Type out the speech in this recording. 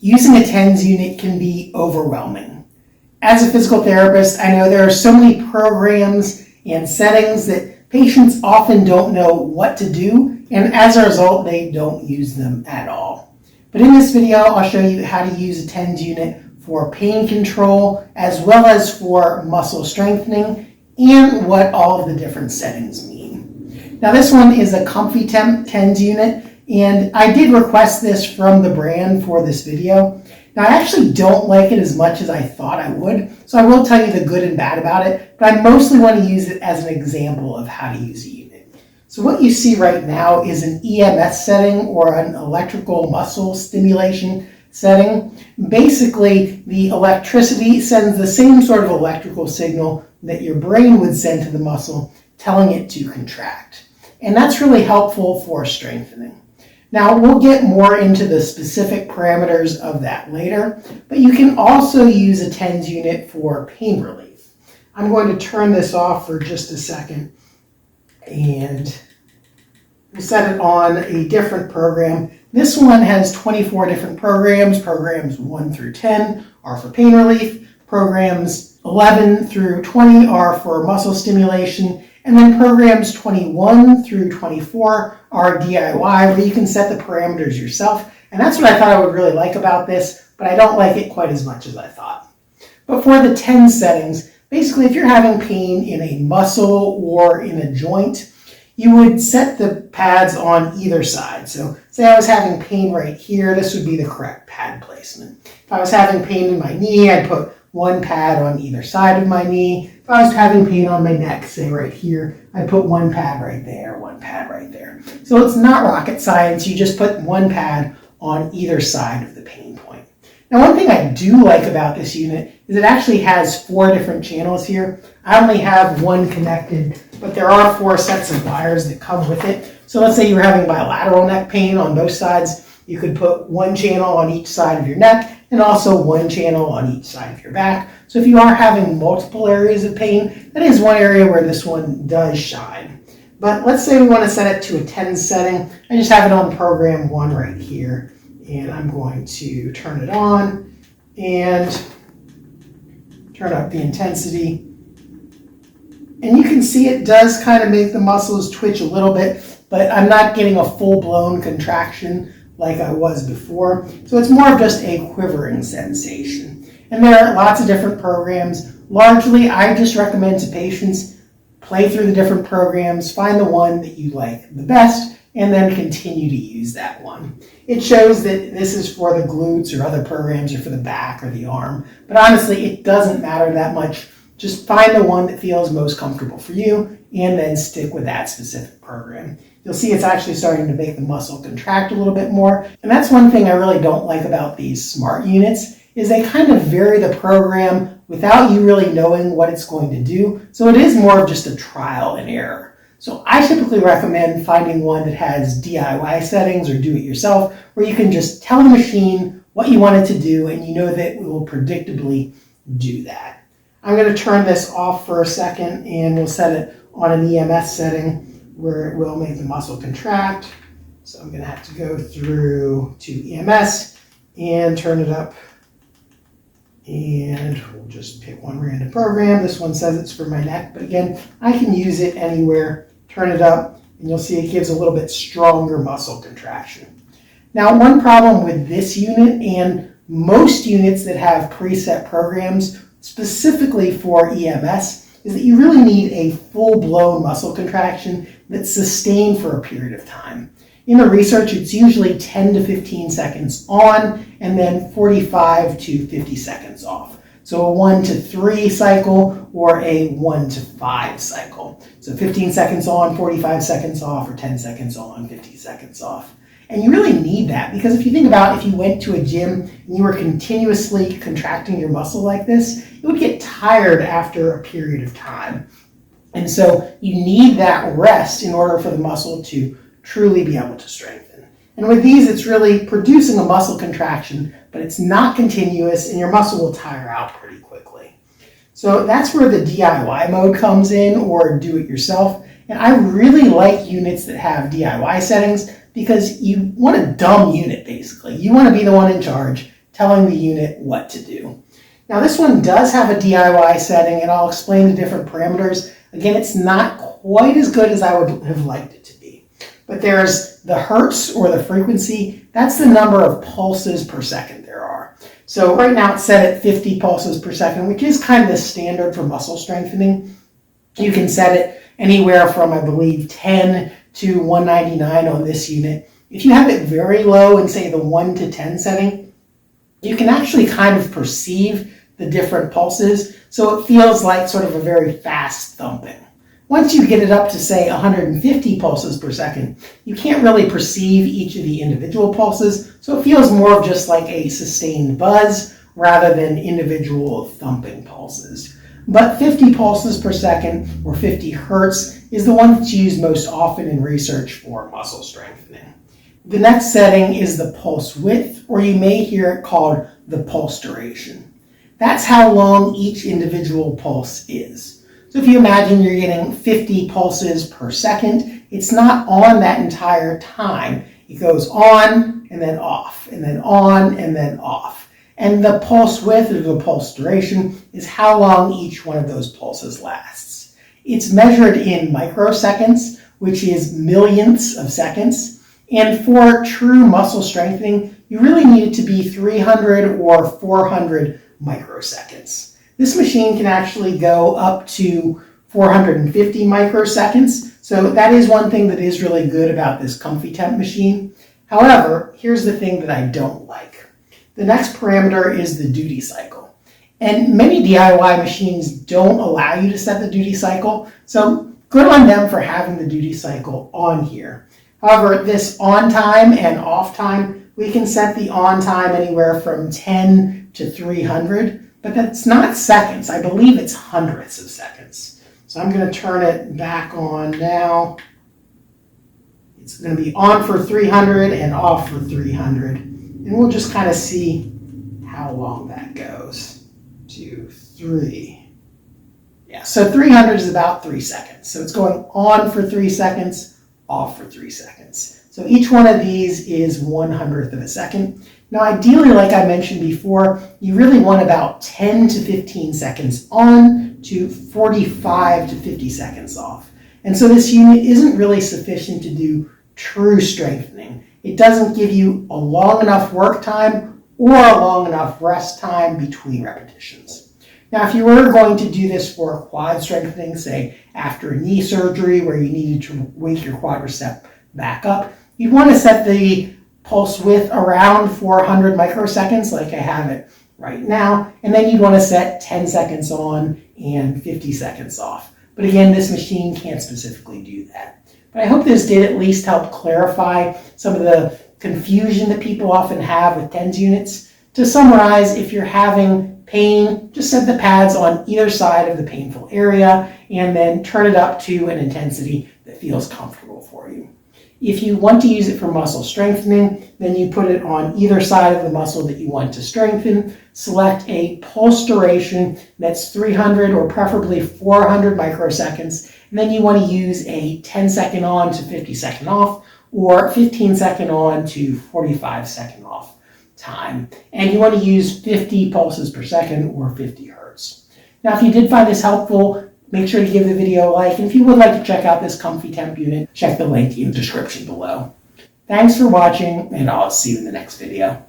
Using a TENS unit can be overwhelming. As a physical therapist, I know there are so many programs and settings that patients often don't know what to do, and as a result, they don't use them at all. But in this video, I'll show you how to use a TENS unit for pain control, as well as for muscle strengthening, and what all of the different settings mean. Now, this one is a ComfyTemp TENS unit, and I did request this from the brand for this video. Now, I actually don't like it as much as I thought I would, so I will tell you the good and bad about it, but I mostly want to use it as an example of how to use a unit. So what you see right now is an EMS setting, or an electrical muscle stimulation setting. Basically, the electricity sends the same sort of electrical signal that your brain would send to the muscle, telling it to contract. And that's really helpful for strengthening. Now, we'll get more into the specific parameters of that later, but you can also use a TENS unit for pain relief. I'm going to turn this off for just a second and we'll set it on a different program. This one has 24 different programs. Programs 1 through 10 are for pain relief. Programs 11 through 20 are for muscle stimulation. And then programs 21 through 24 are DIY, where you can set the parameters yourself. And that's what I thought I would really like about this, but I don't like it quite as much as I thought. But for the TENS settings, basically if you're having pain in a muscle or in a joint, you would set the pads on either side. So say I was having pain right here, this would be the correct pad placement. If I was having pain in my knee, I'd put one pad on either side of my knee. If I was having pain on my neck, say right here, I'd put one pad right there, one pad right there. So it's not rocket science, you just put one pad on either side of the pain point. Now, one thing I do like about this unit is it actually has 4 different channels here. I only have one connected, but there are 4 sets of wires that come with it. So let's say you were having bilateral neck pain on both sides. You could put one channel on each side of your neck and also one channel on each side of your back. So if you are having multiple areas of pain, that is one area where this one does shine. But let's say we want to set it to a TENS setting. I just have it on program 1 right here. And I'm going to turn it on and turn up the intensity. And you can see it does kind of make the muscles twitch a little bit, but I'm not getting a full-blown contraction like I was before. So it's more of just a quivering sensation. And there are lots of different programs. Largely, I just recommend to patients play through the different programs, find the one that you like the best, and then continue to use that one. It shows that this is for the glutes, or other programs are for the back or the arm. But honestly, it doesn't matter that much. Just find the one that feels most comfortable for you and then stick with that specific program. You'll see it's actually starting to make the muscle contract a little bit more. And that's one thing I really don't like about these smart units, is they kind of vary the program without you really knowing what it's going to do. So it is more of just a trial and error. So I typically recommend finding one that has DIY settings or do it yourself, where you can just tell the machine what you want it to do and you know that it will predictably do that. I'm going to turn this off for a second and we'll set it on an EMS setting where it will make the muscle contract. So I'm going to have to go through to EMS and turn it up. And we'll just pick one random program. This one says it's for my neck, but again, I can use it anywhere. Turn it up, and you'll see it gives a little bit stronger muscle contraction. Now, one problem with this unit and most units that have preset programs, specifically for EMS, is that you really need a full-blown muscle contraction that's sustained for a period of time. In the research, it's usually 10 to 15 seconds on and then 45 to 50 seconds off. So a 1 to 3 cycle or a 1 to 5 cycle. So 15 seconds on, 45 seconds off, or 10 seconds on, 50 seconds off. And you really need that, because if you think about if you went to a gym and you were continuously contracting your muscle like this, it would get tired after a period of time. And so you need that rest in order for the muscle to truly be able to strengthen. And with these, it's really producing a muscle contraction, but it's not continuous and your muscle will tire out pretty quickly. So that's where the DIY mode comes in, or do it yourself. And I really like units that have DIY settings because you want a dumb unit, basically. You want to be the one in charge. telling the unit what to do. Now this one does have a DIY setting, and I'll explain the different parameters. Again, it's not quite as good as I would have liked it to be. But there's the hertz, or the frequency. That's the number of pulses per second there are. So right now it's set at 50 pulses per second, which is kind of the standard for muscle strengthening. You can set it anywhere from, I believe, 10 to 199 on this unit. If you have it very low in, say, the 1 to 10 setting, you can actually kind of perceive the different pulses, so it feels like sort of a very fast thumping. Once you get it up to, say, 150 pulses per second, you can't really perceive each of the individual pulses, so it feels more of just like a sustained buzz rather than individual thumping pulses. But 50 pulses per second, or 50 hertz, is the one that's used most often in research for muscle strengthening. The next setting is the pulse width, or you may hear it called the pulse duration. That's how long each individual pulse is. So if you imagine you're getting 50 pulses per second, it's not on that entire time. It goes on and then off, and then on and then off. And the pulse width, or the pulse duration, is how long each one of those pulses lasts. It's measured in microseconds, which is millionths of seconds. And for true muscle strengthening, you really need it to be 300 or 400 microseconds. This machine can actually go up to 450 microseconds. So that is one thing that is really good about this ComfyTemp machine. However, here's the thing that I don't like. The next parameter is the duty cycle. And many DIY machines don't allow you to set the duty cycle. So good on them for having the duty cycle on here. However, this on time and off time, we can set the on time anywhere from 10 to 300, but that's not seconds. I believe it's hundredths of seconds. So I'm going to turn it back on now. It's going to be on for 300 and off for 300. And we'll just kind of see how long that goes. 2, 3. Yeah, so 300 is about 3 seconds. So it's going on for 3 seconds, off for 3 seconds. So each one of these is 1/100th of a second. Now ideally, like I mentioned before, you really want about 10 to 15 seconds on to 45 to 50 seconds off. And so this unit isn't really sufficient to do true strengthening. It doesn't give you a long enough work time or a long enough rest time between repetitions. Now, if you were going to do this for quad strengthening, say after a knee surgery where you needed to wake your quadricep back up, you'd want to set the pulse width around 400 microseconds like I have it right now, and then you'd want to set 10 seconds on and 50 seconds off. But again, this machine can't specifically do that. But I hope this did at least help clarify some of the confusion that people often have with TENS units. To summarize, if you're having pain, just set the pads on either side of the painful area and then turn it up to an intensity that feels comfortable for you. If you want to use it for muscle strengthening, then you put it on either side of the muscle that you want to strengthen. Select a pulse duration that's 300 or preferably 400 microseconds, and then you want to use a 10-second on to 50-second off, or 15-second on to 45-second off time. And you want to use 50 pulses per second or 50 hertz. Now, if you did find this helpful, make sure to give the video a like. And if you would like to check out this ComfyTemp unit, check the link in the description below. Thanks for watching, and I'll see you in the next video.